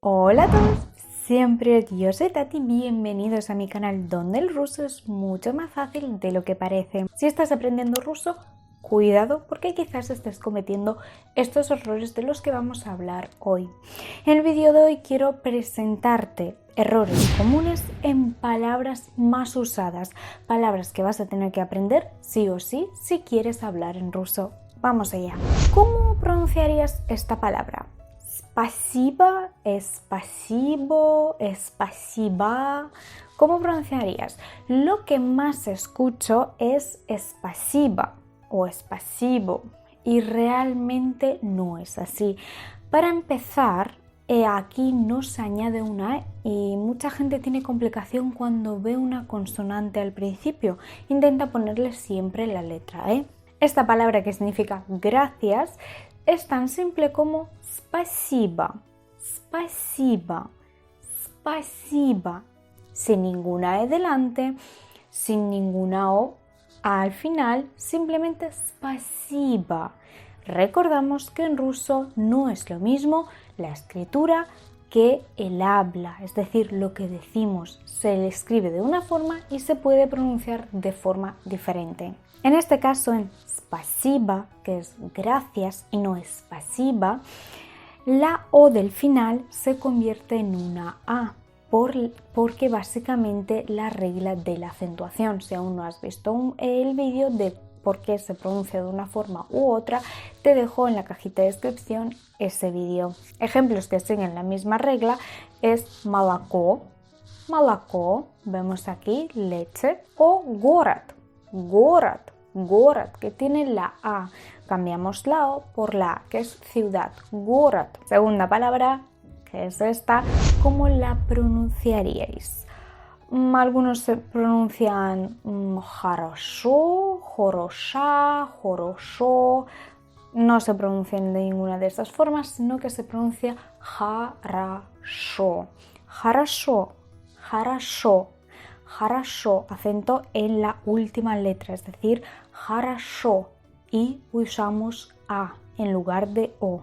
Hola a todos, siempre yo soy Tati, bienvenidos a mi canal donde el ruso es mucho más fácil de lo que parece. Si estás aprendiendo ruso, cuidado porque quizás estés cometiendo estos errores de los que vamos a hablar hoy. En el vídeo de hoy quiero presentarte errores comunes en palabras más usadas, palabras que vas a tener que aprender sí o sí si quieres hablar en ruso. Vamos allá. ¿Cómo pronunciarías esta palabra? Spasiba, spasibo, spasiba. ¿Cómo pronunciarías? Lo que más escucho es spasiba o spasibo y realmente no es así. Para empezar, aquí no se añade una E y mucha gente tiene complicación cuando ve una consonante al principio. Intenta ponerle siempre la letra E. Esta palabra que significa gracias es tan simple como spasiba, spasiba, spasiba, sin ninguna E delante, sin ninguna O al final, simplemente spasiba. Recordamos que en ruso no es lo mismo la escritura que el habla, es decir, lo que decimos se le escribe de una forma y se puede pronunciar de forma diferente. En este caso, en spasiba, que es gracias y no spasiba, la O del final se convierte en una A, porque básicamente la regla de la acentuación, si aún no has visto el vídeo de por qué se pronuncia de una forma u otra, te dejo en la cajita de descripción ese vídeo. Ejemplos que siguen la misma regla es молоко, молоко, vemos aquí leche, o город, город, город, que tiene la A. Cambiamos la O por la A, que es ciudad, город. Segunda palabra, que es esta, ¿cómo la pronunciaríais? Algunos se pronuncian хорошо, хороша, хорошо. No se pronuncian de ninguna de estas formas, sino que se pronuncia хорошо, хорошо, хорошо, хорошо, acento en la última letra, es decir, хорошо, y usamos A en lugar de O.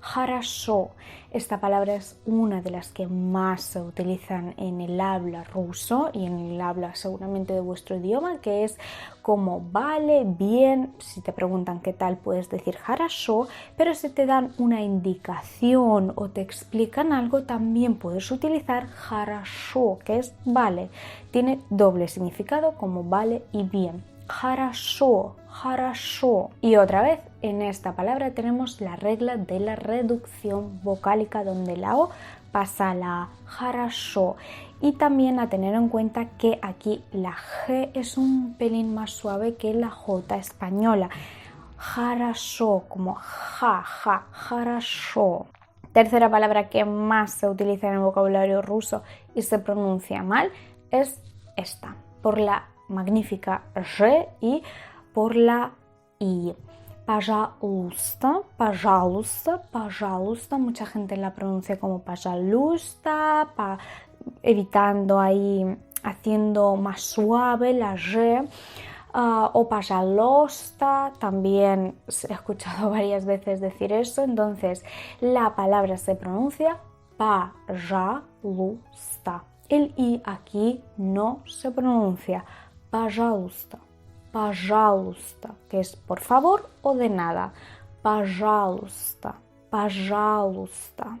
Хорошо. Esta palabra es una de las que más se utilizan en el habla ruso y en el habla seguramente de vuestro idioma, que es como vale, bien. Si te preguntan qué tal, puedes decir хорошо, pero si te dan una indicación o te explican algo, también puedes utilizar хорошо, que es vale. Tiene doble significado como vale y bien. Хорошо, хорошо. Y otra vez, en esta palabra tenemos la regla de la reducción vocálica donde la O pasa a la A. Хорошо. Y también a tener en cuenta que aquí la G es un pelín más suave que la J española. Хорошо, como ja, ja, хорошо. Tercera palabra que más se utiliza en el vocabulario ruso y se pronuncia mal es esta, por la magnífica Ж y por la I. Пожалуйста, пожалуйста, пожалуйста. Mucha gente la pronuncia como пожалуйста, evitando ahí, haciendo más suave la Ж. O пожалуйста, también he escuchado varias veces decir eso. Entonces, la palabra se pronuncia пожалуйста. El I aquí no se pronuncia. Пожалуйста, пожалуйста, que es por favor o de nada. Пожалуйста, пожалуйста.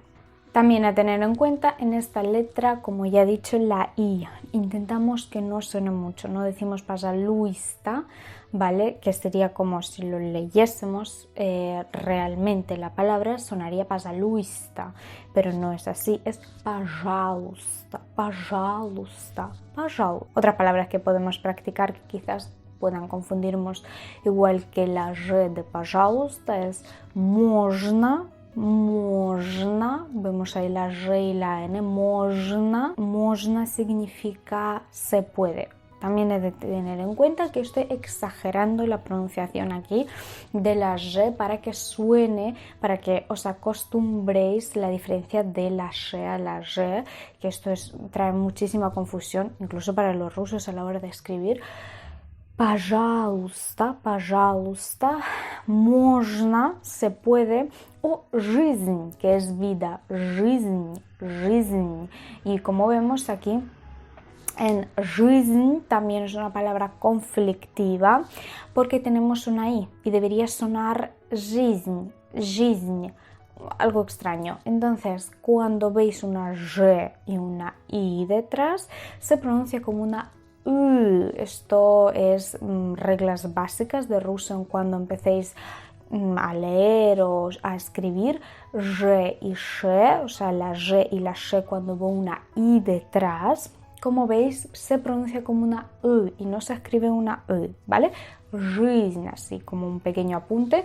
También a tener en cuenta en esta letra, como ya he dicho, la I. Intentamos que no suene mucho, no decimos пожалуйста, ¿vale? Que sería como si lo leyésemos realmente la palabra, sonaría пожалуйста, pero no es así, es пожалуйста, пожалуйста, пожалуйста. Otras palabras que podemos practicar que quizás puedan confundirnos igual que la Ж de пожалуйста es можно, можно, vemos ahí la Ж y la N, можно, можно significa se puede. También he de tener en cuenta que estoy exagerando la pronunciación aquí de la Ж para que suene, para que os acostumbréis la diferencia de la Sh a la Ж, que esto trae muchísima confusión, incluso para los rusos a la hora de escribir. Пожалуйста, пожалуйста, можно, se puede, o жизнь, que es vida, жизнь, жизнь. Y como vemos aquí, en жизнь también es una palabra conflictiva porque tenemos una i y debería sonar жизнь, жизнь, algo extraño. Entonces, cuando veis una r y una i detrás, se pronuncia como una Esto es reglas básicas de ruso en cuando empecéis a leer o a escribir. R y she, o sea, la r y la she cuando va una i detrás, como veis, se pronuncia como una y no se escribe una ¿vale? Жизнь, así como un pequeño apunte.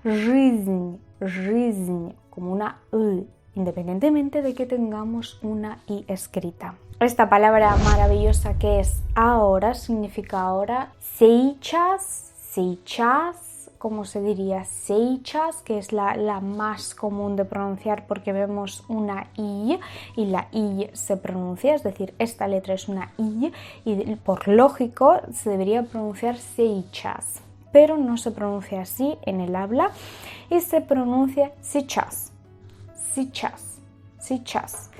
Жизнь, жизнь, como una independientemente de que tengamos una i escrita. Esta palabra maravillosa que es ahora, significa ahora. Сейчас, сейчас, ¿cómo se diría? Сейчас, que es la más común de pronunciar porque vemos una i y la i se pronuncia, es decir, esta letra es una i y por lógico se debería pronunciar сейчас, pero no se pronuncia así en el habla y se pronuncia сейчас. Сейчас, сейчас.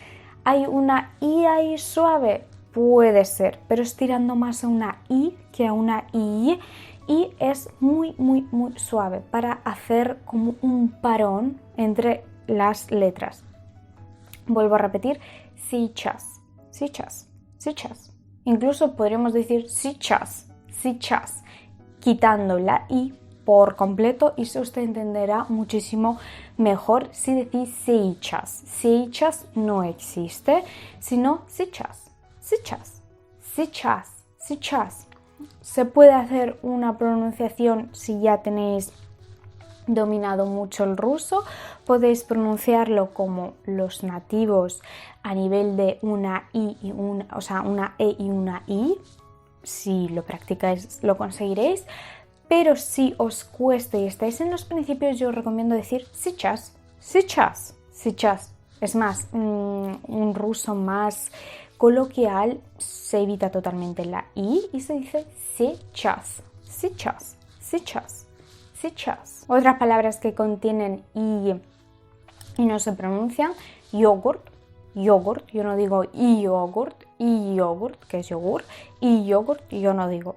¿Hay una i ahí suave? Puede ser, pero es tirando más a una i que a una i y es muy, muy, muy suave para hacer como un parón entre las letras. Vuelvo a repetir, сейчас, сейчас, сейчас. Incluso podríamos decir сейчас, сейчас, quitando la i por completo y eso usted entenderá muchísimo mejor si decís сейчас. Сейчас no existe, sino сейчас, сейчас, сейчас, сейчас. Se puede hacer una pronunciación si ya tenéis dominado mucho el ruso, podéis pronunciarlo como los nativos a nivel de una i y una e y una i. Si lo practicáis lo conseguiréis. Pero si os cuesta y estáis en los principios, yo os recomiendo decir сейчас, сейчас, сейчас. Es más, un ruso más coloquial se evita totalmente la i y se dice сейчас, сейчас, сейчас, сейчас. Otras palabras que contienen i y no se pronuncian, yogurt, yogurt, yo no digo yogurt, que es yogur, y yogurt yo no digo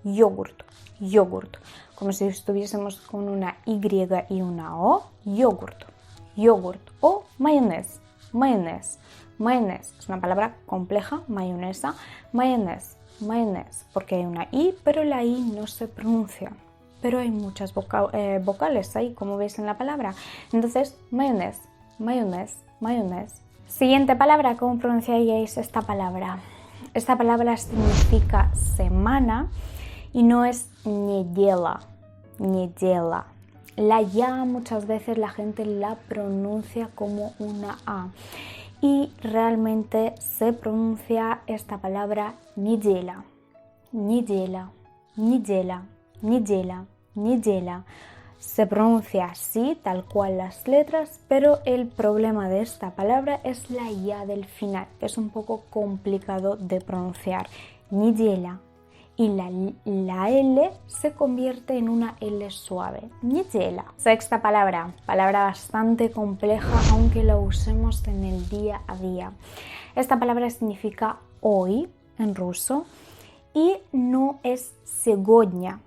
yogurt. Yogurt, como si estuviésemos con una y y una o, yogurt, yogurt o mayonesa, mayonesa, mayonesa, es una palabra compleja, mayonesa, mayonesa, mayonesa, porque hay una i, pero la i no se pronuncia, pero hay muchas vocales ahí, como veis en la palabra, entonces mayonesa, mayonesa, mayonesa. Siguiente palabra, ¿cómo pronunciaríais esta palabra? Esta palabra significa semana y no es неделя, неделя. La ya muchas veces la gente la pronuncia como una a y realmente se pronuncia esta palabra неделя, неделя, неделя, неделя, неделя. Se pronuncia así, tal cual las letras, pero el problema de esta palabra es la ya del final, que es un poco complicado de pronunciar. Неделя. Y la L se convierte en una L suave. Неделя. Sexta palabra bastante compleja, aunque la usemos en el día a día. Esta palabra significa hoy en ruso y no es сегодня.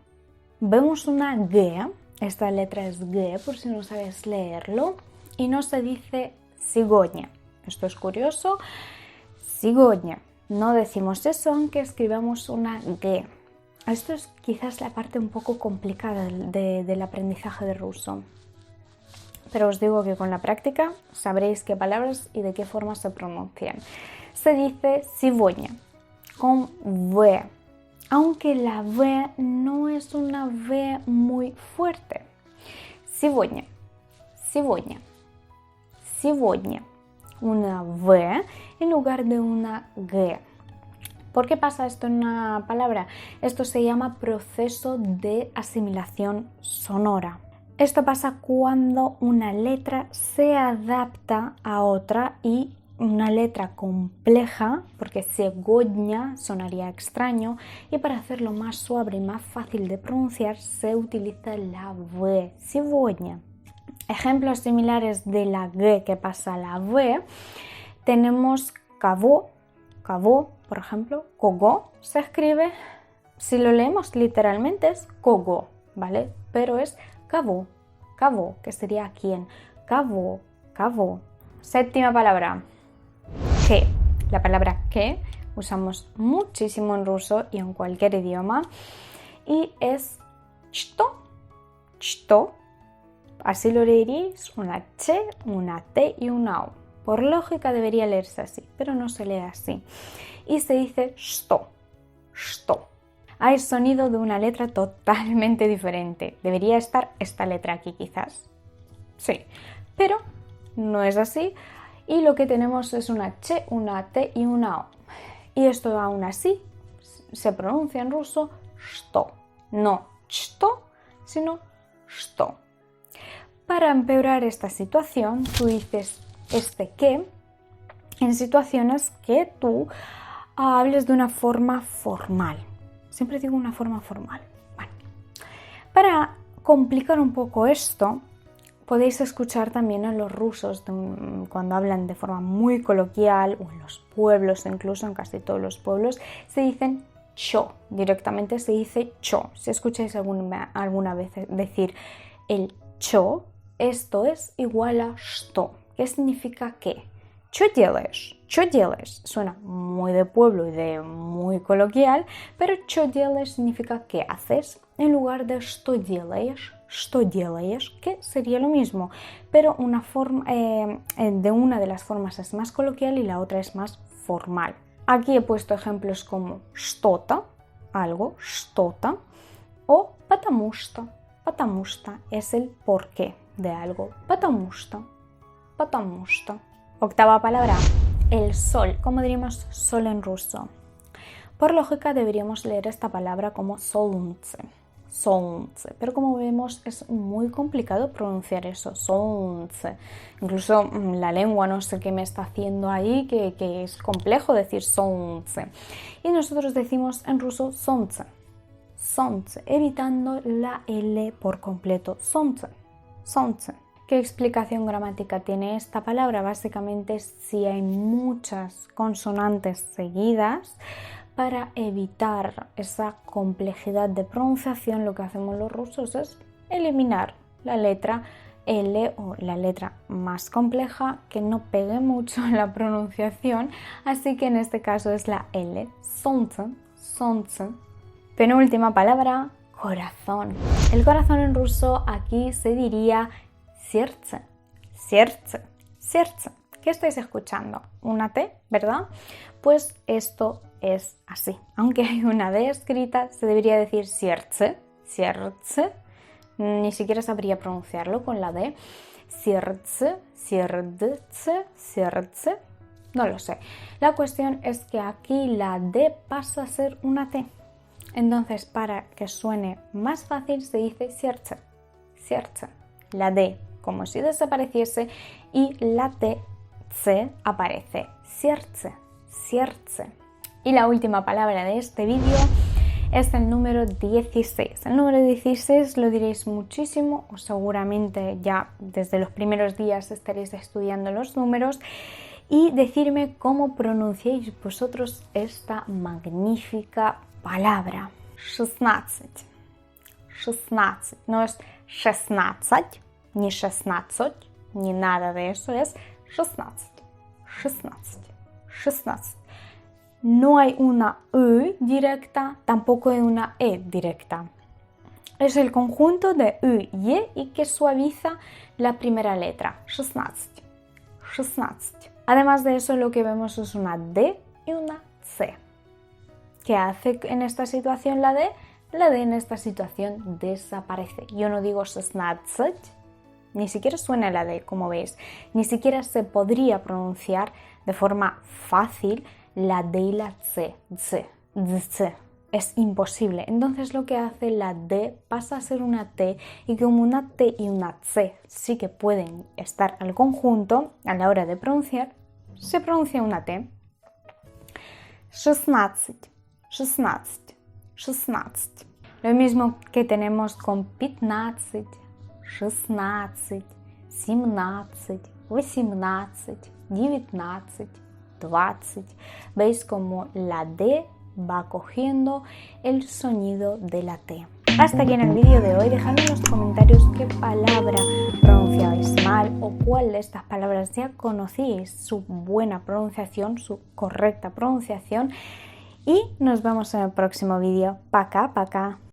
Vemos una G, esta letra es G por si no sabes leerlo, y no se dice сегодня. Esto es curioso. Сегодня. No decimos eso aunque escribamos una G. Esto es quizás la parte un poco complicada del aprendizaje de ruso. Pero os digo que con la práctica sabréis qué palabras y de qué forma se pronuncian. Se dice сегодня con V, aunque la V no es una V muy fuerte. Сегодня, сегодня, сегодня. Una V en lugar de una G. ¿Por qué pasa esto en una palabra? Esto se llama proceso de asimilación sonora. Esto pasa cuando una letra se adapta a otra y una letra compleja, porque cigogna sonaría extraño, y para hacerlo más suave y más fácil de pronunciar se utiliza la V, cigogna. Ejemplos similares de la G que pasa a la V, tenemos cavo, por ejemplo, cogo, se escribe, si lo leemos literalmente es cogo, ¿vale? Pero es cavo, que sería quién, cavo. Séptima palabra, que. La palabra que usamos muchísimo en ruso y en cualquier idioma y es chto. Así lo leeréis, una ch, una t y una o. Por lógica debería leerse así, pero no se lee así. Y se dice shto. Hay sonido de una letra totalmente diferente. Debería estar esta letra aquí quizás. Sí, pero no es así. Y lo que tenemos es una ch, una t y una o. Y esto aún así se pronuncia en ruso shto. No chto, sino shto. Para empeorar esta situación, tú dices este que en situaciones que tú hables de una forma formal. Siempre digo una forma formal. Bueno, para complicar un poco esto, podéis escuchar también a los rusos cuando hablan de forma muy coloquial o en los pueblos, incluso en casi todos los pueblos, se dicen cho. Directamente se dice cho. Si escucháis alguna vez decir el cho, esto es igual a что. ¿Qué significa qué? ¿Чё делаешь? Suena muy de pueblo y de muy coloquial, pero ¿чё делаешь? Significa ¿qué haces? En lugar de что делаешь, que sería lo mismo, pero una forma, de una de las formas es más coloquial y la otra es más formal. Aquí he puesto ejemplos como что-то, algo, что-то, o потому что es el porqué de algo, потому что. Octava palabra, el sol. ¿Cómo diríamos sol en ruso? Por lógica deberíamos leer esta palabra como солнце, pero como vemos es muy complicado pronunciar eso, солнце. Incluso la lengua no sé qué me está haciendo ahí, que es complejo decir солнце. Y nosotros decimos en ruso солнце, evitando la L por completo, солнце. ¿Qué explicación gramática tiene esta palabra? Básicamente, si hay muchas consonantes seguidas, para evitar esa complejidad de pronunciación, lo que hacemos los rusos es eliminar la letra L o la letra más compleja que no pegue mucho en la pronunciación, así que en este caso es la L, солнце. Penúltima palabra, corazón. El corazón en ruso aquí se diría сердце. ¿Qué estáis escuchando? Una T, ¿verdad? Pues esto es así. Aunque hay una D escrita, se debería decir сердце. Ni siquiera sabría pronunciarlo con la D. Сердце. No lo sé. La cuestión es que aquí la D pasa a ser una T. Entonces, para que suene más fácil, se dice сердце. La D como si desapareciese y la T se aparece. Сердце. Y la última palabra de este vídeo es el número 16. El número 16 lo diréis muchísimo o seguramente ya desde los primeros días estaréis estudiando los números y decirme cómo pronunciáis vosotros esta magnífica palabra. 16. No es 16, ni 16, ni nada de eso, es 16. No hay una U directa, tampoco hay una E directa. Es el conjunto de U y que suaviza la primera letra, 16. Además de eso, lo que vemos es una D y una C. ¿Qué hace en esta situación la D? La D en esta situación desaparece. Yo no digo 16, ni siquiera suena la D, como veis. Ni siquiera se podría pronunciar de forma fácil la D y la C. Es imposible. Entonces lo que hace la D pasa a ser una T y como una T y una C sí que pueden estar al conjunto a la hora de pronunciar, se pronuncia una T. 16, 16, 16. Lo mismo que tenemos con 15, 16, 17, 18, 19, 20. ¿Veis cómo la D va cogiendo el sonido de la T? Hasta aquí en el vídeo de hoy. Dejadme en los comentarios qué palabra pronunciabais mal o cuál de estas palabras ya conocíais su buena pronunciación, su correcta pronunciación. Y nos vemos en el próximo vídeo. Пока, пока.